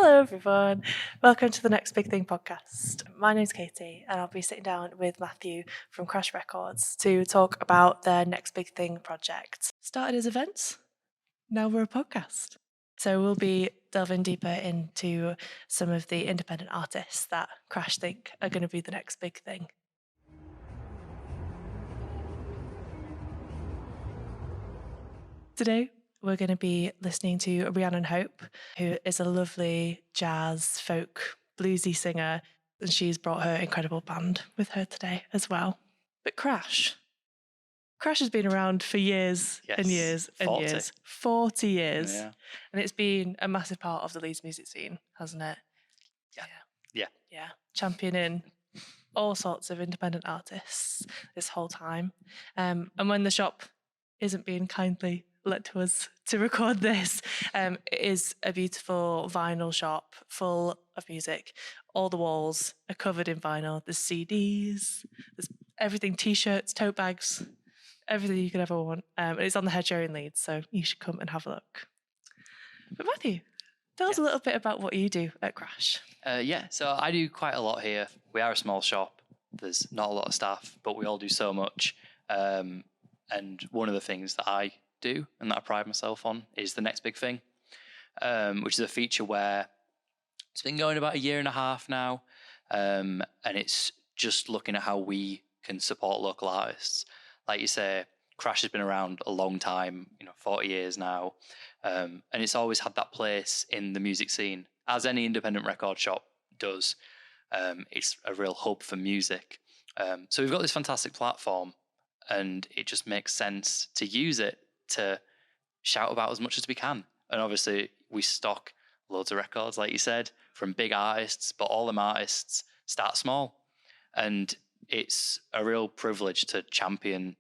Hello everyone, welcome to the Next Big Thing podcast. My name's Caty and I'll be sitting down with Matthew from Crash Records to talk about their Next Big Thing project. Started as events, now we're a podcast. So we'll be delving deeper into some of the independent artists that Crash think are going to be the next big thing. Today, we're going to be listening to Rhiannon Hope, who is a lovely jazz, folk, bluesy singer, and she's brought her incredible band with her today as well. But Crash has been around for years and years and 40. years. 40 years. Yeah. And it's been a massive part of the Leeds music scene, hasn't it? Yeah. Championing all sorts of independent artists this whole time. And when the shop isn't being kindly let to us to record this, it is a beautiful vinyl shop full of music. All the walls are covered in vinyl. There's CDs, there's everything, t-shirts, tote bags, everything you could ever want. And it's on the Hedgerow in Leeds, so you should come and have a look. But Matthew, tell us a little bit about what you do at Crash. So I do quite a lot here. We are a small shop. There's not a lot of staff, but we all do so much. And one of the things that I do and that I pride myself on is the next big thing, which is a feature where it's been going about a year and a half now. And it's just looking at how we can support local artists. Like you say, Crash has been around a long time, 40 years now. And it's always had that place in the music scene, as any independent record shop does. It's a real hub for music. So we've got this fantastic platform, and it just makes sense to use it to shout about as much as we can. And obviously we stock loads of records, like you said, from big artists, but all them artists start small. And it's a real privilege to champion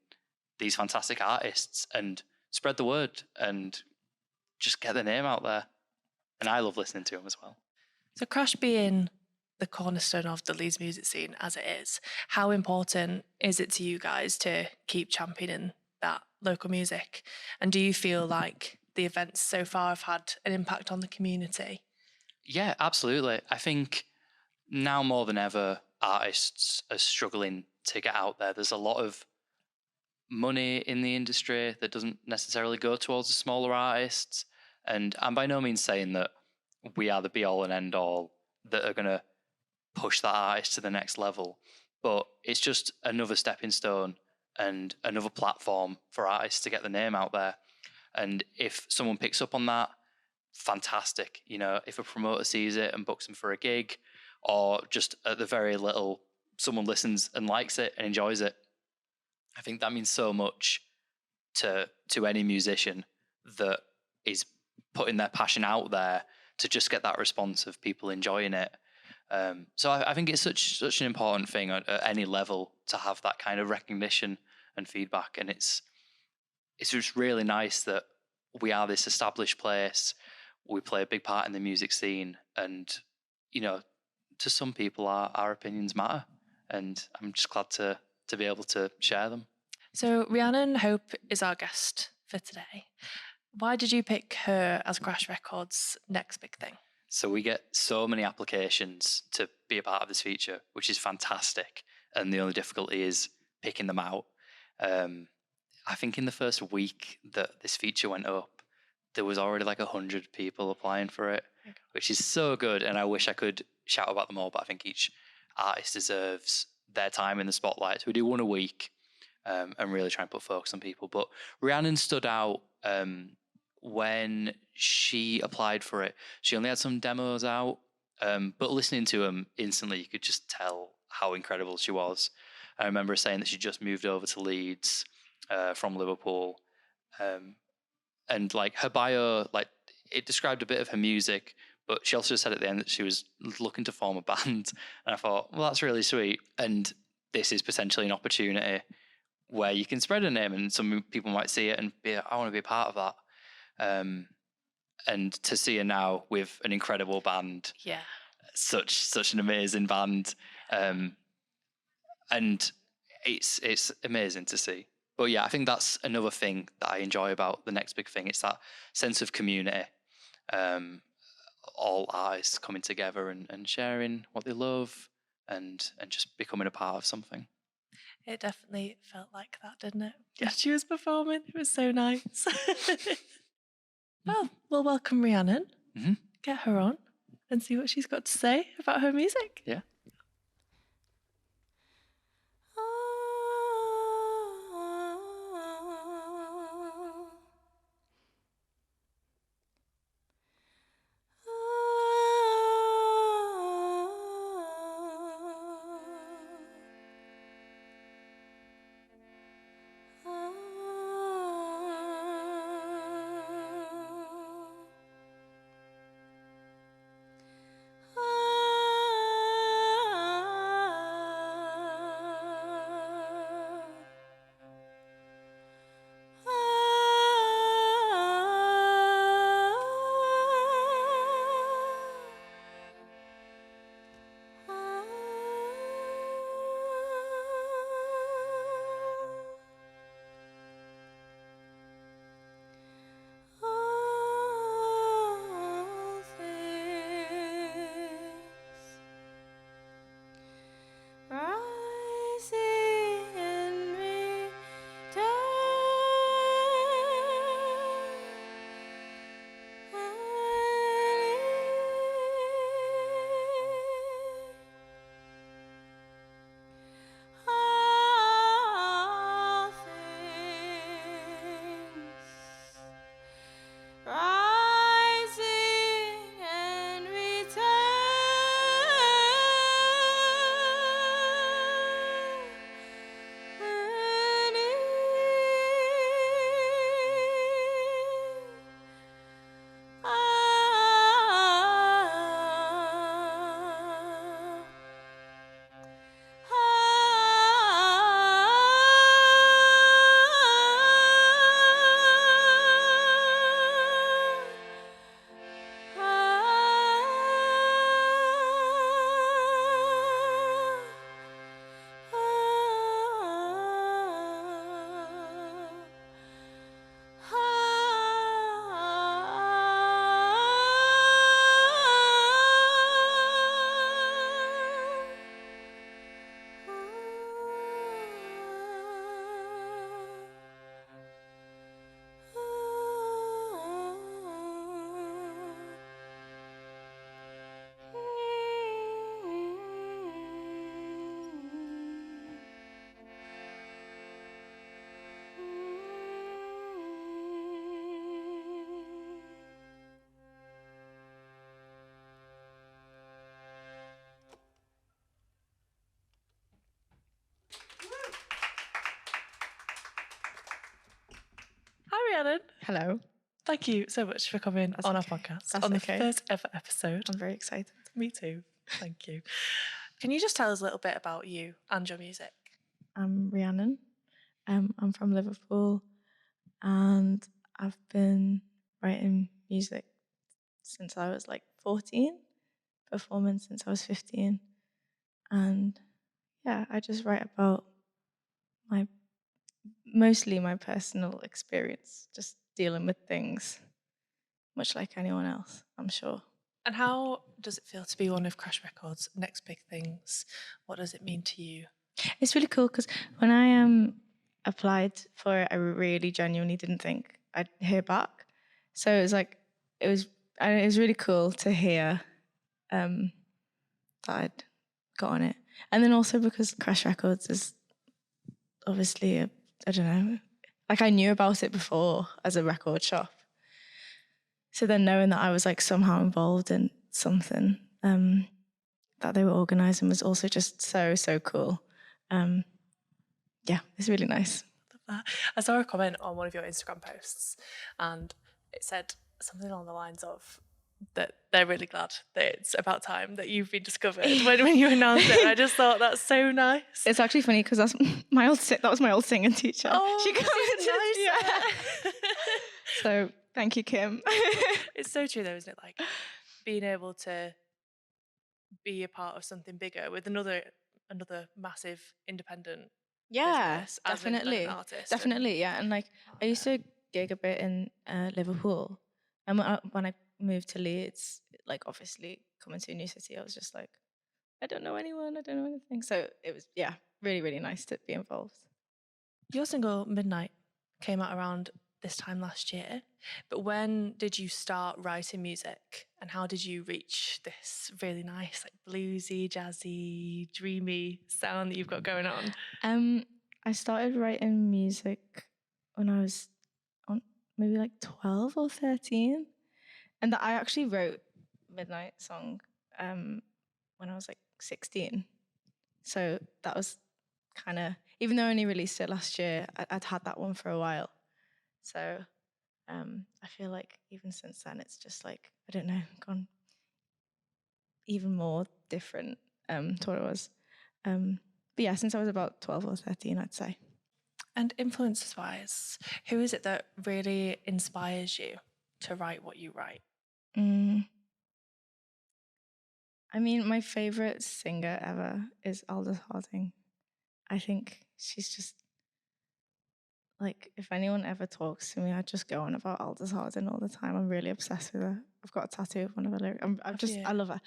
these fantastic artists and spread the word and just get their name out there. And I love listening to them as well. So Crash being the cornerstone of the Leeds music scene as it is, how important is it to you guys to keep championing that local music? And do you feel like the events so far have had an impact on the community? Yeah, absolutely. I think now more than ever, artists are struggling to get out there. There's a lot of money in the industry that doesn't necessarily go towards the smaller artists. And I'm by no means saying that we are the be all and end all that are going to push that artist to the next level. But it's just another stepping stone and another platform for artists to get the name out there. And if someone picks up on that, fantastic. If a promoter sees it and books them for a gig, or just at the very little, someone listens and likes it and enjoys it, I think that means so much to any musician that is putting their passion out there to just get that response of people enjoying it. So I think it's such an important thing at any level to have that kind of recognition and feedback. And it's just really nice that we are this established place. We play a big part in the music scene, and to some people our opinions matter, and I'm just glad to be able to share them. So Rhiannon Hope is our guest for today. Why did you pick her as Crash Records' next big thing? So we get so many applications to be a part of this feature, which is fantastic. And the only difficulty is picking them out. I think in the first week that this feature went up, there was already like 100 people applying for it, which is so good. And I wish I could shout about them all, but I think each artist deserves their time in the spotlight. So we do one a week and really try and put focus on people. But Rhiannon stood out when she applied for it. She only had some demos out, but listening to them instantly, you could just tell how incredible she was. I remember her saying that she just moved over to Leeds from Liverpool. And like her bio, like it described a bit of her music, but she also said at the end that she was looking to form a band. And I thought, well, that's really sweet. And this is potentially an opportunity where you can spread a name, and some people might see it and be, I want to be a part of that. And to see her now with an incredible band, such an amazing band, and it's amazing to see. But yeah, I think that's another thing that I enjoy about the next big thing. It's that sense of community. all artists coming together and sharing what they love and just becoming a part of something. It definitely felt like that, didn't it? Yeah. When she was performing, it was so nice. Well, we'll welcome Rhiannon, get her on, and see what she's got to say about her music. Yeah. Hi, Rhiannon. Hello. Thank you so much for coming on our podcast on the first ever episode. I'm very excited. Me too. Thank you. Can you just tell us a little bit about you and your music? I'm Rhiannon. I'm from Liverpool and I've been writing music since I was like 14, performing since I was 15. And yeah, I just write about mostly my personal experience, just dealing with things, much like anyone else, I'm sure. And how does it feel to be one of Crash Records' next big things? What does it mean to you? It's really cool because when I applied for it, I really genuinely didn't think I'd hear back. So it was like, it was really cool to hear that I'd got on it. And then also because Crash Records is obviously I don't know, like I knew about it before as a record shop. So then knowing that I was like somehow involved in something that they were organising was also just so cool. Yeah, it's really nice. Love that. I saw a comment on one of your Instagram posts and it said something along the lines of that they're really glad that it's about time that you've been discovered when you announced it. I just thought that's so nice. It's actually funny because that was my old singing teacher. Oh, she commented, So thank you, Kim. It's so true though, isn't it? Like being able to be a part of something bigger with another massive independent business as an independent artist. Definitely, yeah. And like I used to gig a bit in Liverpool, and when I moved to Leeds, like obviously coming to a new city, I was just like, I don't know anyone, I don't know anything. So it was, yeah, really, really nice to be involved. Your single Midnight came out around this time last year, but when did you start writing music, and how did you reach this really nice, like bluesy, jazzy, dreamy sound that you've got going on? I started writing music when I was on maybe like 12 or 13, and I actually wrote Midnight song when I was like 16. So that was kind of, even though I only released it last year, I'd had that one for a while. So I feel like even since then, it's just like, I don't know, gone even more different to what it was. But yeah, since I was about 12 or 13, I'd say. And influences-wise, who is it that really inspires you to write what you write? I mean, my favourite singer ever is Aldous Harding. I think she's just, like, if anyone ever talks to me, I just go on about Aldous Harding all the time. I'm really obsessed with her. I've got a tattoo of one of her lyrics. I love her.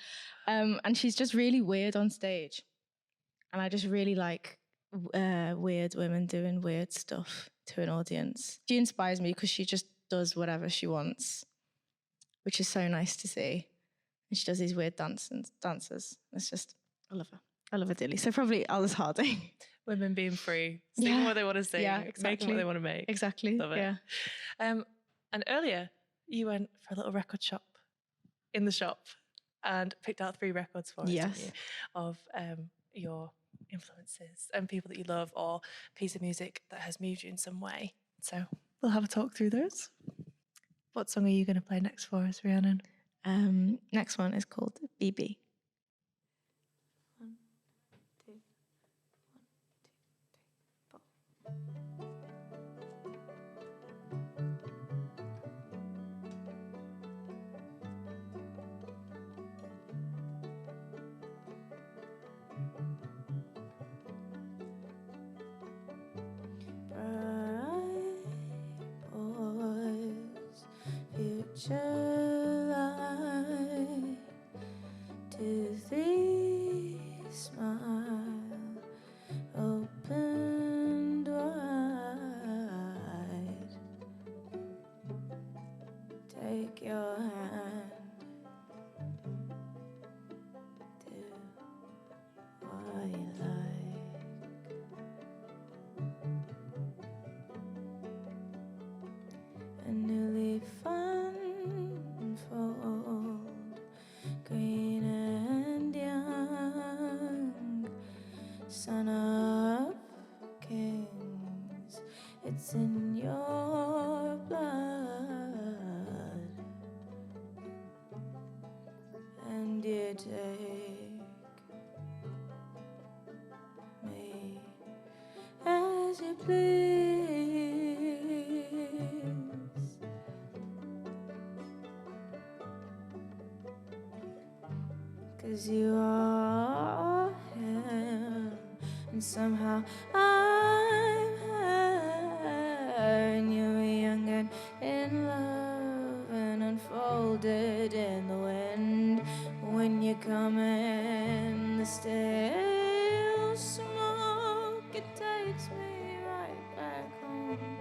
And she's just really weird on stage. And I just really like weird women doing weird stuff to an audience. She inspires me because she just does whatever she wants, which is so nice to see. And she does these weird dances. It's just, I love her. I love her dearly. So probably Aldous Harding. Women being free, singing what they want to sing, exactly. making what they want to make. Exactly. Love it. Yeah. And earlier, you went for a little record shop in the shop and picked out 3 records for us, didn't you, of your influences and people that you love, or a piece of music that has moved you in some way. So we'll have a talk through those. What song are you going to play next for us, Rhiannon? Next one is called BB. Future light, 2, 3, smile, opened wide. Take your hand, do what you like. A new leaf unfold, green and young, son of kings, it's in your blood, and you take me as you please. 'Cause you are him, and somehow I'm her, and you were young and in love and unfolded in the wind. When you come in the stale smoke, it takes me right back home.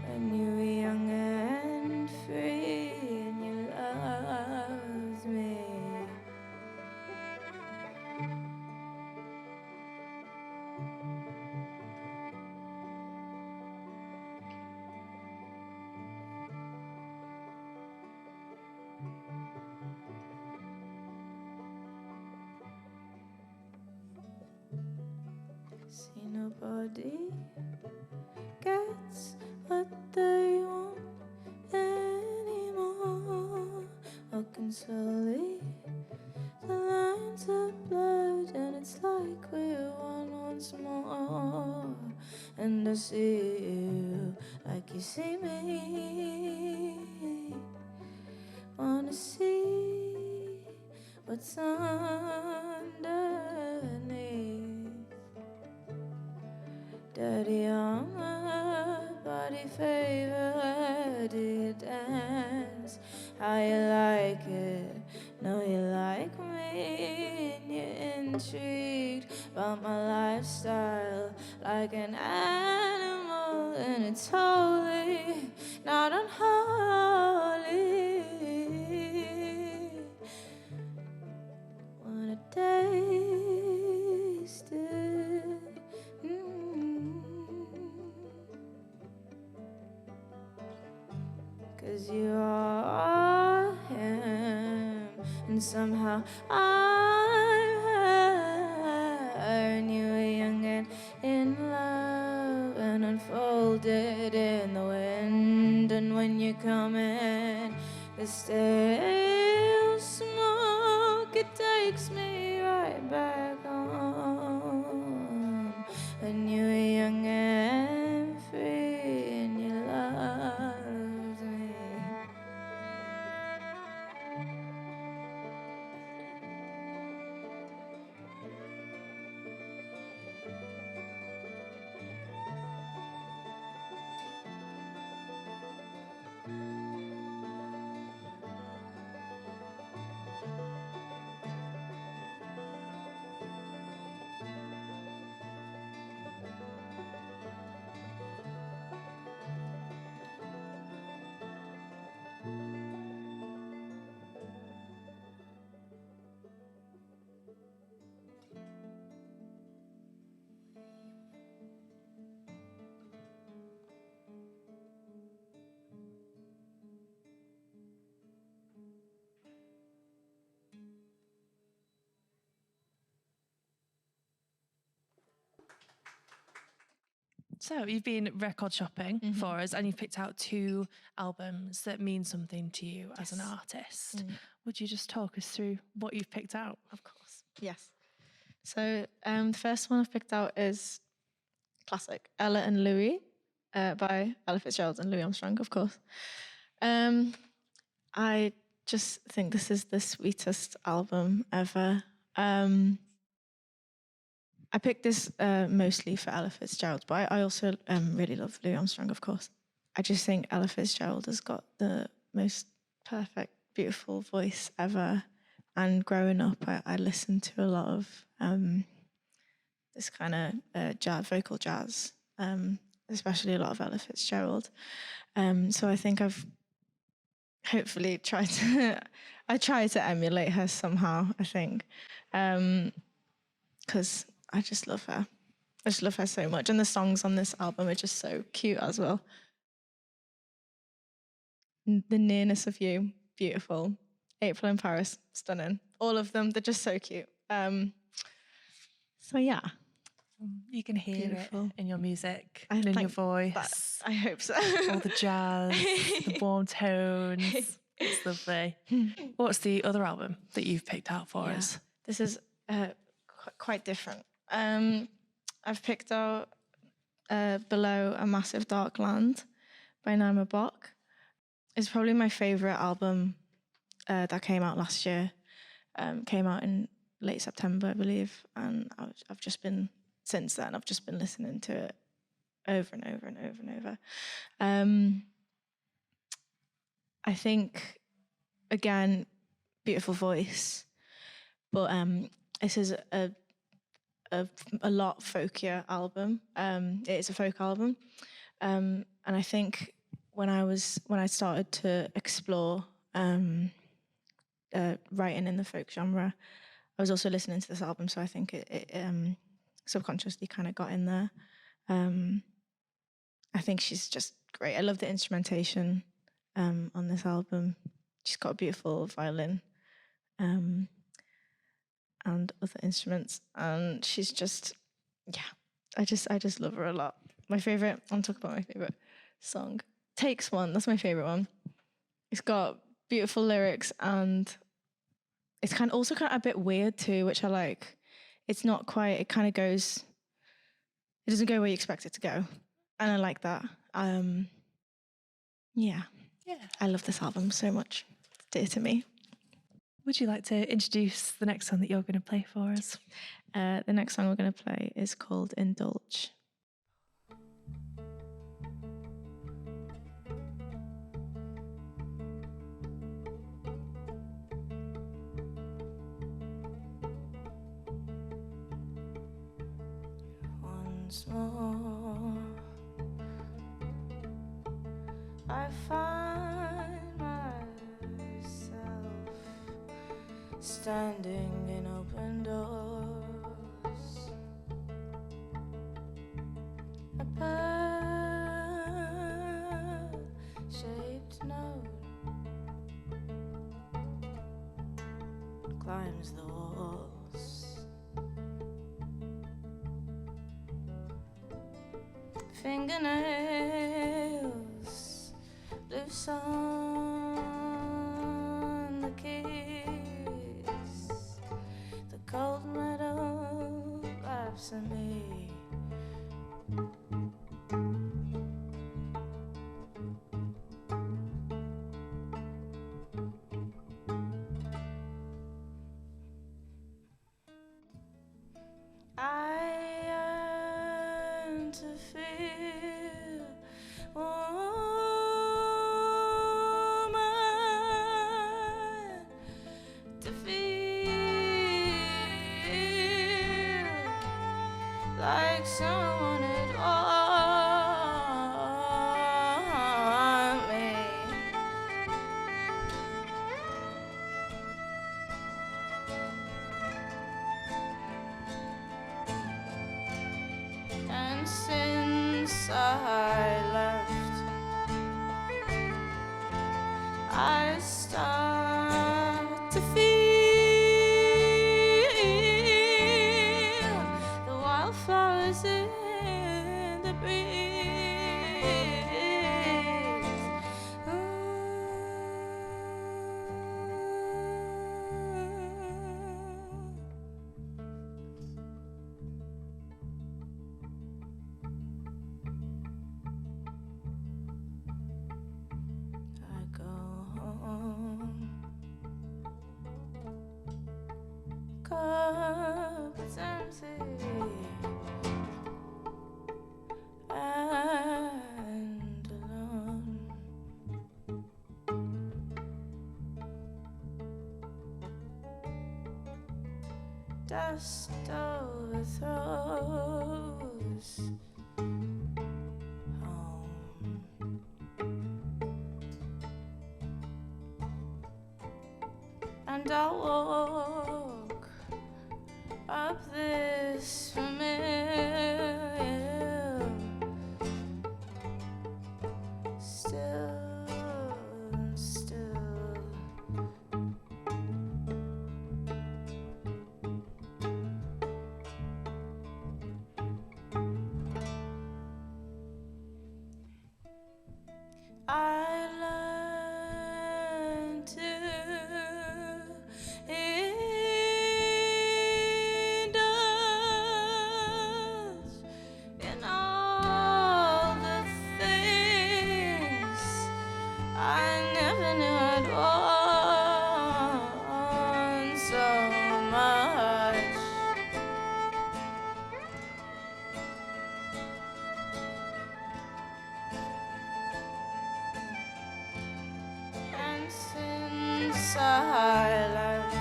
And you were young and free, and you loved me. See, nobody gets what they want anymore. Walking slowly, the lines are blurred, and it's like we're one once more. And I see you like you see me. Wanna see what's underneath. Dirty on my body favor, do you dance how you like it. Know you like me and you're intrigued about my lifestyle, like an animal, and it's holy, not unholy. Wanna taste it. Cause you are him, and somehow I'm her, and you were young and in love, and unfolded in the wind. And when you come in, the stale smoke, it takes me right back home. And you were young and free, and you loved me. So you've been record shopping for us, and you've picked out 2 albums that mean something to you as an artist. Would you just talk us through what you've picked out? Of course. Yes. So the first one I've picked out is classic Ella and Louis by Ella Fitzgerald and Louis Armstrong, of course. I just think this is the sweetest album ever. I picked this mostly for Ella Fitzgerald, but I also really love Louis Armstrong, of course. I just think Ella Fitzgerald has got the most perfect, beautiful voice ever. And growing up, I listened to a lot of this kind of jazz, vocal jazz, especially a lot of Ella Fitzgerald. So I think I've hopefully tried to, I try to emulate her somehow, I think, because I just love her. I just love her so much. And the songs on this album are just so cute as well. The Nearness of You, beautiful. April in Paris, stunning. All of them, they're just so cute. So yeah. You can hear Beautiful. it in your music and in your voice. I hope so. All the jazz, the warm tones. It's lovely. What's the other album that you've picked out for us? This is quite different. I've picked out Below a Massive Dark Land by Naima Bach. It's probably my favourite album that came out last year. Came out in late September, I believe, and I've just been, since then, I've just been listening to it over and over and over and over. I think, again, beautiful voice, but this is a lot folkier album. It is a folk album, and I think when I started to explore writing in the folk genre, I was also listening to this album, so I think it subconsciously kind of got in there. I think she's just great. I love the instrumentation on this album. She's got a beautiful violin and other instruments, and she's just, I just love her a lot. My favorite, I'm talking about my favorite song, Takes One. That's my favorite one. It's got beautiful lyrics, and it's also kind of a bit weird too, which I like. It's not quite, it kind of goes, it doesn't go where you expect it to go, and I like that. Yeah, I love this album so much. It's dear to me. Would you like to introduce the next song that you're going to play for us? The next song we're going to play is called Indulge. once more. I find myself standing in open doors. A pear-shaped note climbs the walls. Fingernails loose on the keys. The cold metal laughs at me. I yearn to feel woman, to feel like someone had want me. And since I left, I start to feel the wildflowers in the breeze. I go home, cup is empty, and alone. Dust overthrows home. And I'll walk up this familiar, still and still. I learned to indulge in all the things I never knew I'd want so much. And since I left,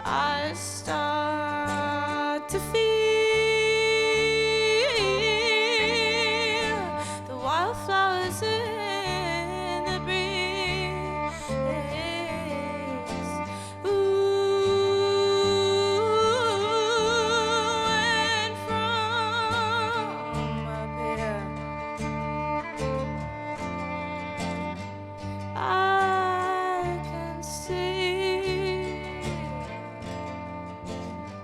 I start to feel the wildflowers in the breeze. Ooh, and from up here, I can see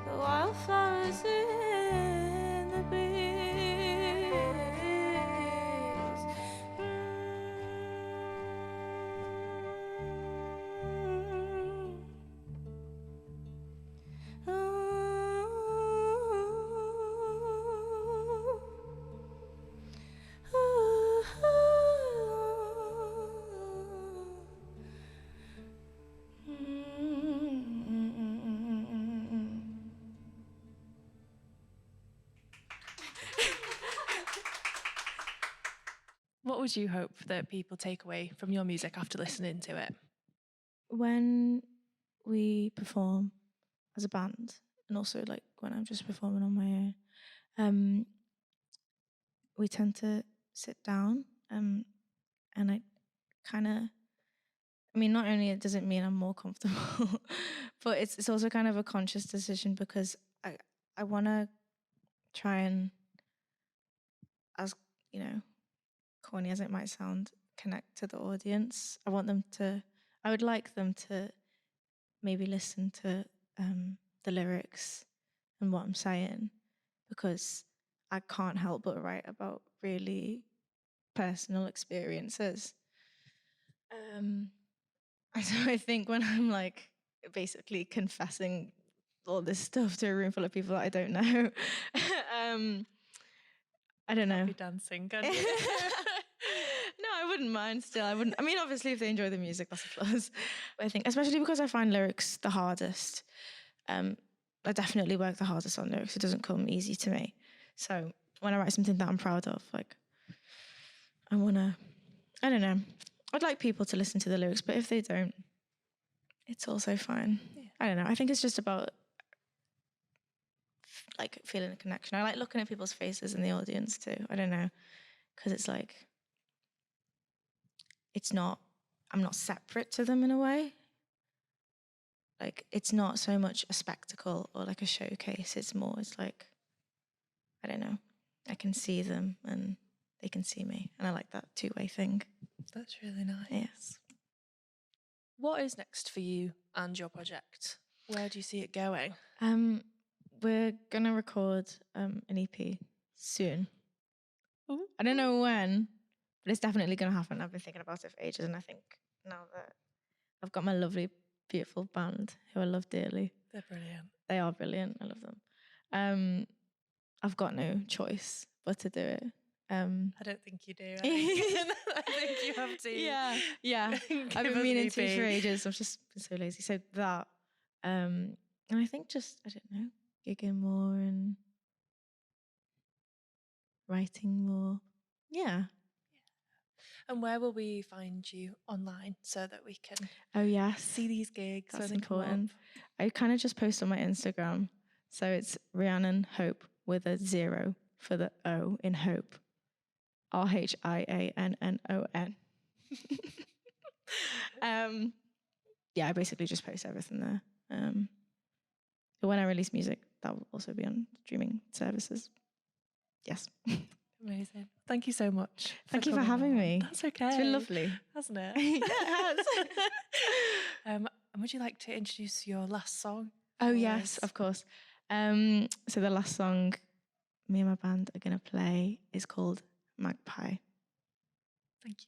the wildflowers in the breeze. What would you hope that people take away from your music after listening to it? When we perform as a band and also like when I'm just performing on my own, we tend to sit down, and I kind of, I mean, not only does it mean I'm more comfortable, but it's also kind of a conscious decision because I want to try and, as you know, corny as it might sound, connect to the audience. I would like them to maybe listen to the lyrics and what I'm saying, because I can't help but write about really personal experiences. And so I think when I'm like basically confessing all this stuff to a room full of people that I don't know, I don't know. Happy dancing, can you? No, I wouldn't mind still. I wouldn't. I mean, obviously, if they enjoy the music, that's a plus. But I think, especially because I find lyrics the hardest, I definitely work the hardest on lyrics. It doesn't come easy to me. So when I write something that I'm proud of, like, I don't know. I'd like people to listen to the lyrics, but if they don't, it's also fine. Yeah. I don't know. I think it's just about like feeling a connection. I like looking at people's faces in the audience too. I don't know, because it's like, I'm not separate to them in a way. Like, it's not so much a spectacle or like a showcase. It's like, I don't know, I can see them and they can see me. And I like that two-way thing. That's really nice. Yes. What is next for you and your project? Where do you see it going? We're going to record an EP soon. Ooh. I don't know when, but it's definitely going to happen. I've been thinking about it for ages, and I think now that I've got my lovely, beautiful band who I love dearly. They're brilliant. They are brilliant. I love them. I've got no choice but to do it. I don't think you do. I think you have to. Yeah. I've been meaning to for ages. I've just been so lazy. So that, and I think just, I don't know, gigging more and writing more. Yeah. And where will we find you online so that we can see these gigs? That's important. I kind of just post on my Instagram. So it's Rhiannon Hope with a 0 for the O in Hope. RHIANNON. Yeah, I basically just post everything there. But when I release music, that will also be on streaming services. Yes. Amazing. Thank you so much. Thank you for having me. That's okay. It's been lovely. Hasn't it? Yeah, it has. And would you like to introduce your last song? Oh, yes, of course. So the last song me and my band are going to play is called Magpie. Thank you.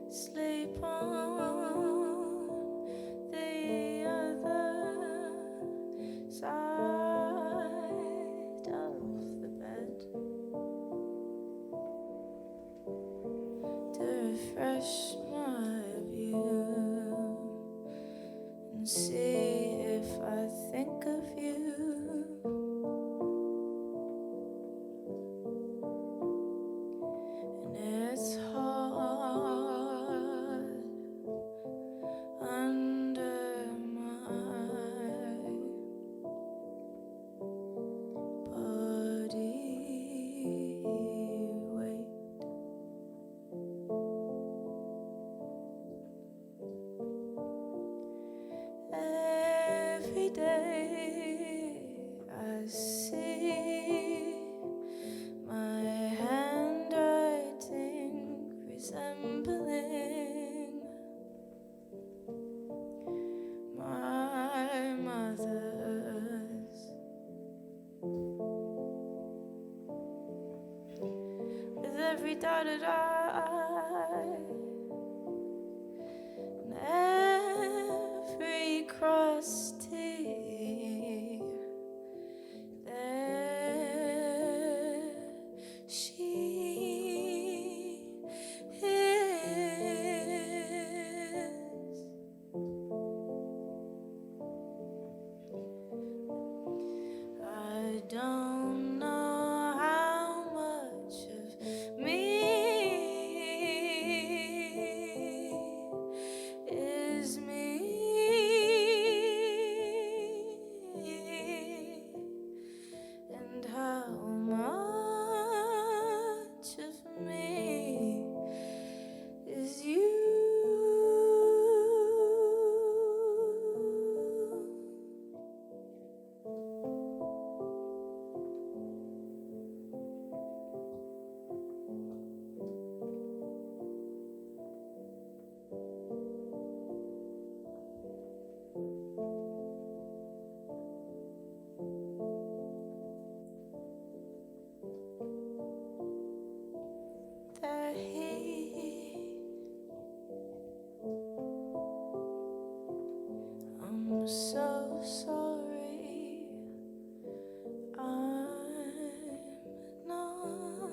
Sleep on the other side of the bed to refresh my view and see if I think of you. And it's hard under my body weight. Every day I see my handwriting resembling my mother's. With every dotted I and every crossed T, so sorry. I'm not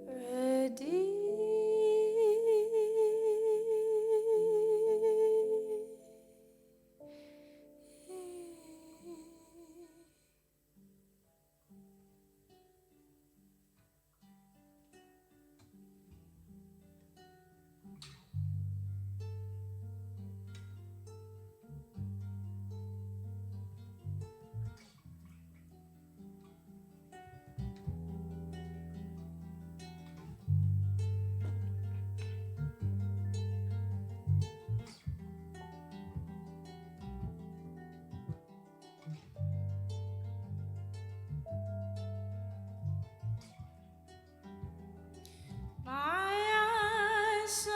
ready. My eyes so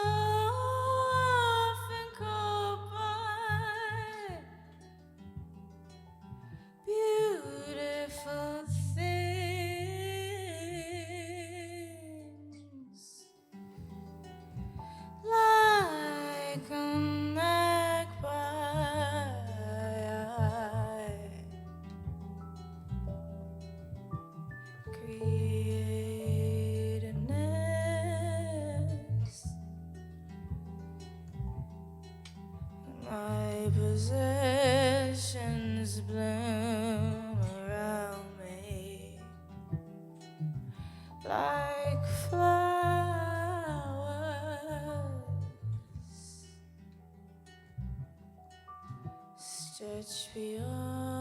often caught by beautiful things, like a magpie. Create a nest. My possessions bloom around me like flowers stretch beyond